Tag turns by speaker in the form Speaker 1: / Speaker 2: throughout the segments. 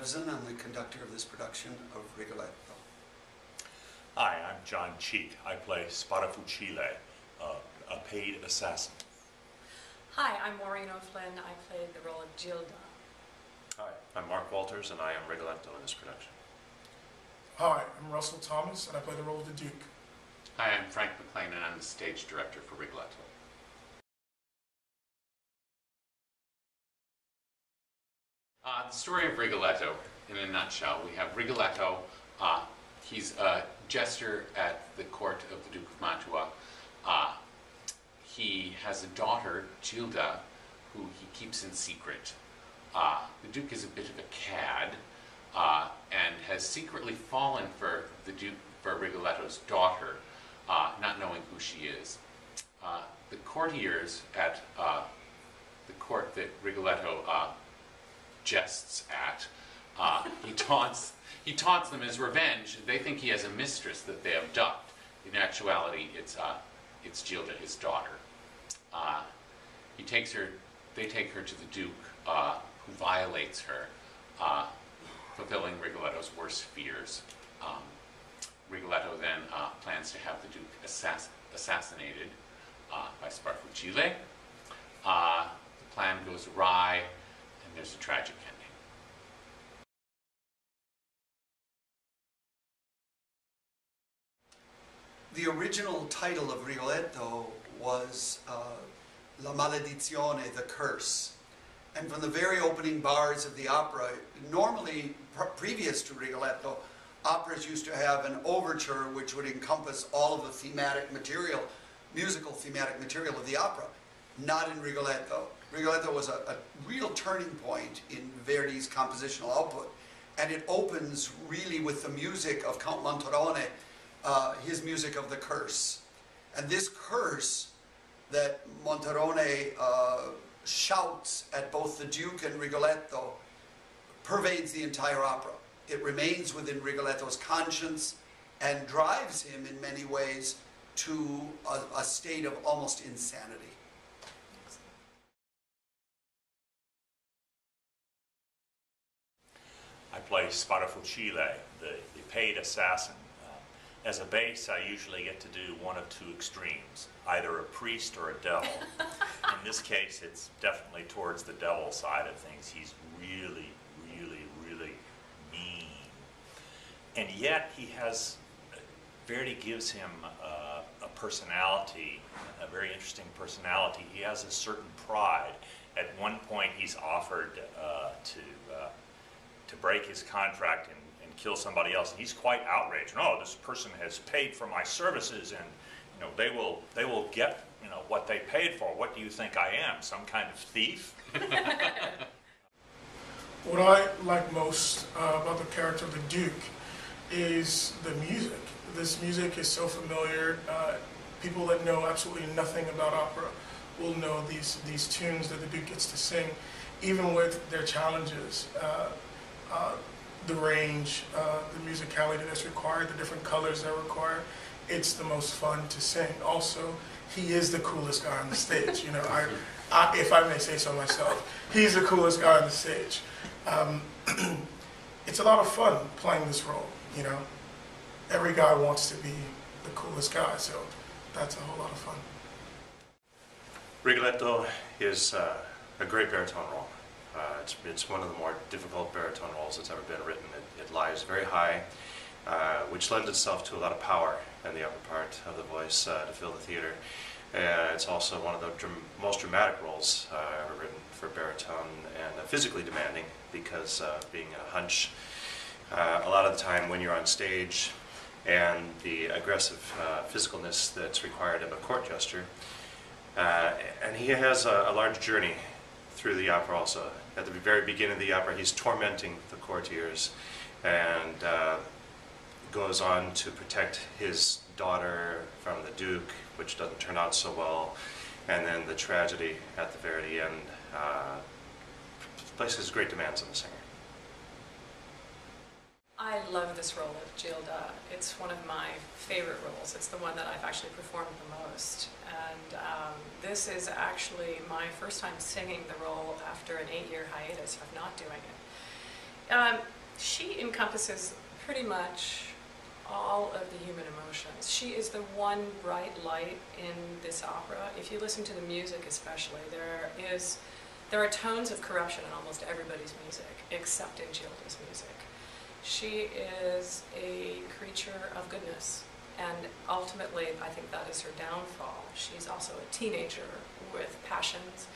Speaker 1: Revzen. I'm the conductor of this production of Rigoletto.
Speaker 2: Hi, I'm John Cheek. I play Sparafucile, a paid assassin.
Speaker 3: Hi, I'm Maureen O'Flynn. I play the role of Gilda.
Speaker 4: Hi, I'm Mark Walters, and I am Rigoletto in this production.
Speaker 5: Hi, I'm Russell Thomas, and I play the role of the Duke.
Speaker 6: Hi, I'm Frank McClain, and I'm the stage director for Rigoletto. The story of Rigoletto, in a nutshell, we have Rigoletto. He's a jester at the court of the Duke of Mantua. He has a daughter, Gilda, who he keeps in secret. The Duke is a bit of a cad, and has secretly fallen for Rigoletto's daughter, not knowing who she is. The courtiers at the court that Rigoletto jests at, he taunts them as revenge. They think he has a mistress that they abduct. In actuality, it's Gilda, his daughter. They take her to the Duke, who violates her, fulfilling Rigoletto's worst fears. Rigoletto then plans to have the Duke assassinated by Sparafucile. The plan goes awry, and there's a tragic ending.
Speaker 1: The original title of Rigoletto was La Maledizione, the Curse. And from the very opening bars of the opera, normally previous to Rigoletto, operas used to have an overture which would encompass all of the thematic material, musical thematic material of the opera. Not in Rigoletto. Rigoletto was a real turning point in Verdi's compositional output, and it opens really with the music of Count Monterone, his music of the curse. And this curse that Monterone shouts at both the Duke and Rigoletto pervades the entire opera. It remains within Rigoletto's conscience and drives him in many ways to a state of almost insanity.
Speaker 2: I play Sparafucile, the paid assassin. As a bass, I usually get to do one of two extremes, either a priest or a devil. In this case, it's definitely towards the devil side of things. He's really, really, really mean. And yet, Verdi gives him a personality, a very interesting personality. He has a certain pride. At one point, he's offered to break his contract and kill somebody else, and he's quite outraged. No, this person has paid for my services, and they will get what they paid for. What do you think I am, some kind of thief?
Speaker 5: What I like most about the character of the Duke is the music. This music is so familiar. People that know absolutely nothing about opera will know these tunes that the Duke gets to sing, even with their challenges. The range, the musicality that's required, the different colors that are required. It's the most fun to sing. Also, he is the coolest guy on the stage. If I may say so myself, he's the coolest guy on the stage. It's a lot of fun playing this role. Every guy wants to be the coolest guy, so that's a whole lot of fun.
Speaker 4: Rigoletto is a great baritone role. It's one of the more difficult baritone roles that's ever been written. It lies very high, which lends itself to a lot of power in the upper part of the voice to fill the theater. It's also one of the most dramatic roles ever written for baritone, and physically demanding because being a hunch, a lot of the time when you're on stage and the aggressive physicalness that's required of a court jester. And he has a large journey through the opera also. At the very beginning of the opera, he's tormenting the courtiers and goes on to protect his daughter from the Duke, which doesn't turn out so well, and then the tragedy at the very end places great demands on the singer.
Speaker 3: I love this role of Gilda. It's one of my favorite roles. It's the one that I've actually performed the most. And this is actually my first time singing the role after an 8-year hiatus of not doing it. She encompasses pretty much all of the human emotions. She is the one bright light in this opera. If you listen to the music especially, there are tones of corruption in almost everybody's music, except in Gilda's music. She is a creature of goodness, and ultimately I think that is her downfall. She's also a teenager with passions,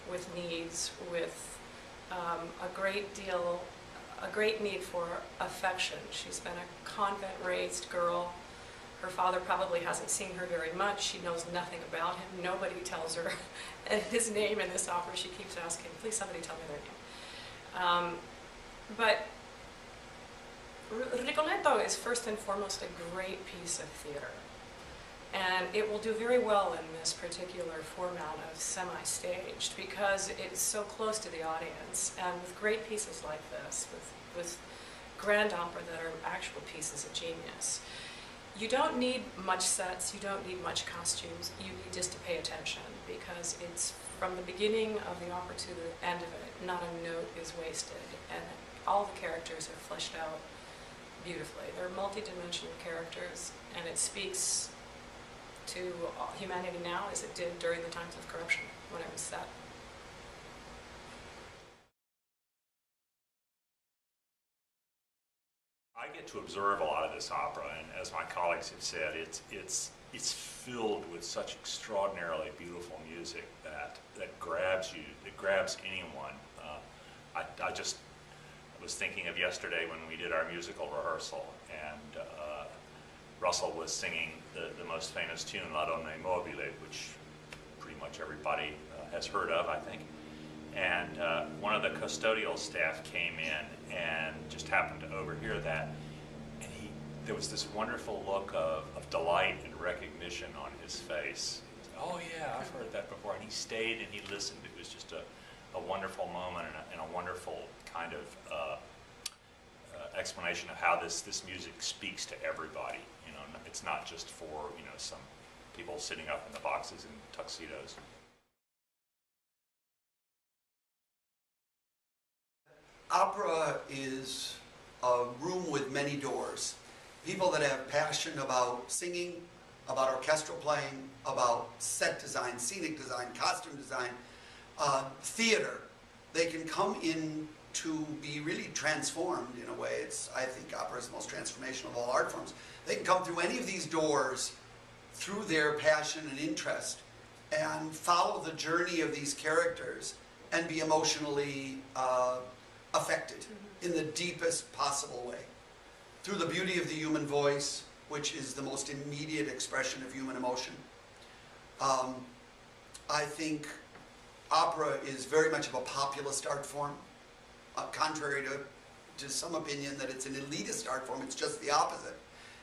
Speaker 3: with needs, with a great need for affection. She's been a convent-raised girl. Her father probably hasn't seen her very much. She knows nothing about him. Nobody tells her his name in this opera. She keeps asking, please somebody tell me their name. But Rigoletto is first and foremost a great piece of theater. And it will do very well in this particular format of semi-staged because it's so close to the audience. And with great pieces like this, with grand opera that are actual pieces of genius, you don't need much sets, you don't need much costumes, you need just to pay attention because it's from the beginning of the opera to the end of it, not a note is wasted. And all the characters are fleshed out beautifully. They're multi-dimensional characters, and it speaks to humanity now as it did during the times of corruption when it was set.
Speaker 2: I get to observe a lot of this opera, and as my colleagues have said, it's filled with such extraordinarily beautiful music that grabs you, that grabs anyone. I was thinking of yesterday when we did our musical rehearsal, and Russell was singing the most famous tune, La Donna Mobile, which pretty much everybody has heard of, I think. And one of the custodial staff came in and just happened to overhear that. And there was this wonderful look of delight and recognition on his face. Oh yeah, I've heard that before. And he stayed and he listened. It was just a wonderful moment and a wonderful kind of explanation of how this music speaks to everybody. You know, it's not just for, you know, some people sitting up in the boxes in tuxedos.
Speaker 1: Opera is a room with many doors. People that have passion about singing, about orchestral playing, about set design, scenic design, costume design, theater, they can come in to be really transformed in a way. I think opera is the most transformational of all art forms. They can come through any of these doors through their passion and interest and follow the journey of these characters and be emotionally affected in the deepest possible way. Through the beauty of the human voice, which is the most immediate expression of human emotion. I think opera is very much of a populist art form. Contrary to some opinion that it's an elitist art form, it's just the opposite.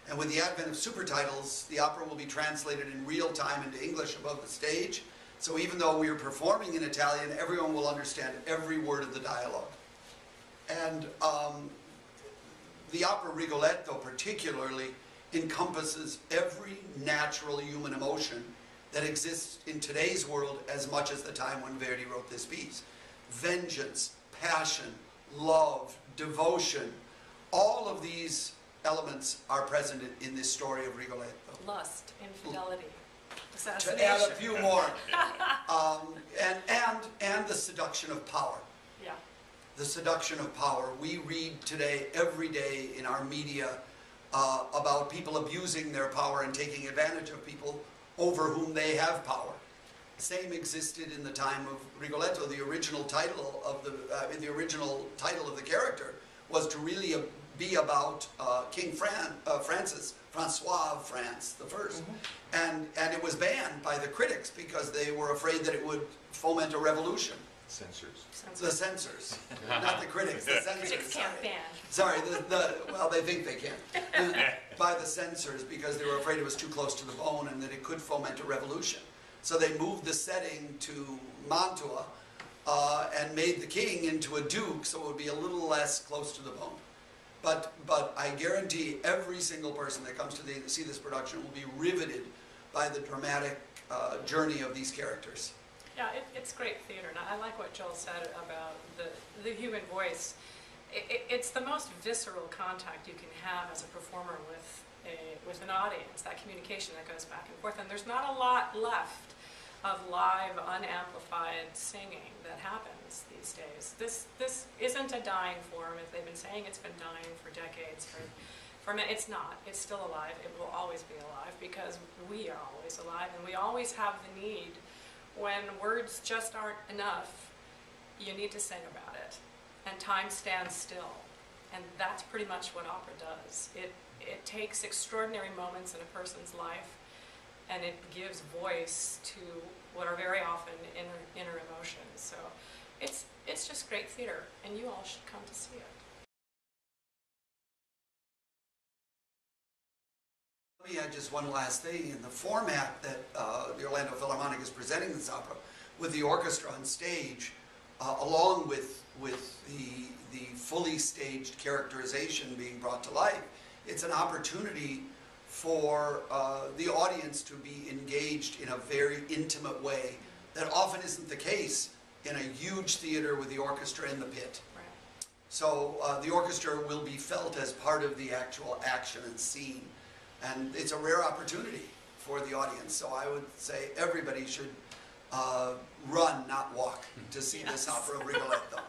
Speaker 1: And with the advent of supertitles, the opera will be translated in real time into English above the stage. So even though we are performing in Italian, everyone will understand every word of the dialogue. And the opera Rigoletto particularly encompasses every natural human emotion that exists in today's world as much as the time when Verdi wrote this piece. Vengeance, passion, love, devotion, all of these elements are present in this story of Rigoletto.
Speaker 3: Lust, infidelity, assassination.
Speaker 1: To add a few more. And the seduction of power.
Speaker 3: Yeah.
Speaker 1: The seduction of power. We read today, every day in our media, about people abusing their power and taking advantage of people over whom they have power. Same existed in the time of Rigoletto. The original title of the character was to really be about King Francis, Francois of France the First, and it was banned by the critics because they were afraid that it would foment a revolution.
Speaker 2: Censors.
Speaker 1: The censors, not the critics. The censors.
Speaker 3: Critics can't ban.
Speaker 1: Sorry, well, they think they can. By the censors because they were afraid it was too close to the bone and that it could foment a revolution. So they moved the setting to Mantua and made the king into a duke, so it would be a little less close to the bone. But I guarantee every single person that comes to see this production will be riveted by the dramatic journey of these characters.
Speaker 3: Yeah, it's great theater. And I like what Joel said about the human voice. it's the most visceral contact you can have as a performer with an audience, that communication that goes back and forth. And there's not a lot left of live, unamplified singing that happens these days. This isn't a dying form. If they've been saying it's been dying for decades, it's not. It's still alive. It will always be alive because we are always alive, and we always have the need, when words just aren't enough, you need to sing about it. And time stands still. And that's pretty much what opera does. It takes extraordinary moments in a person's life, and it gives voice to what are very often inner emotions. So it's just great theater, and you all should come to see it.
Speaker 1: Let me add just one last thing. In the format that the Orlando Philharmonic is presenting this opera, with the orchestra on stage, along with the fully staged characterization being brought to life, it's an opportunity for the audience to be engaged in a very intimate way that often isn't the case in a huge theater with the orchestra in the pit.
Speaker 3: Right.
Speaker 1: So the orchestra will be felt as part of the actual action and scene. And it's a rare opportunity for the audience. So I would say everybody should run, not walk, to see this opera, Rigoletto.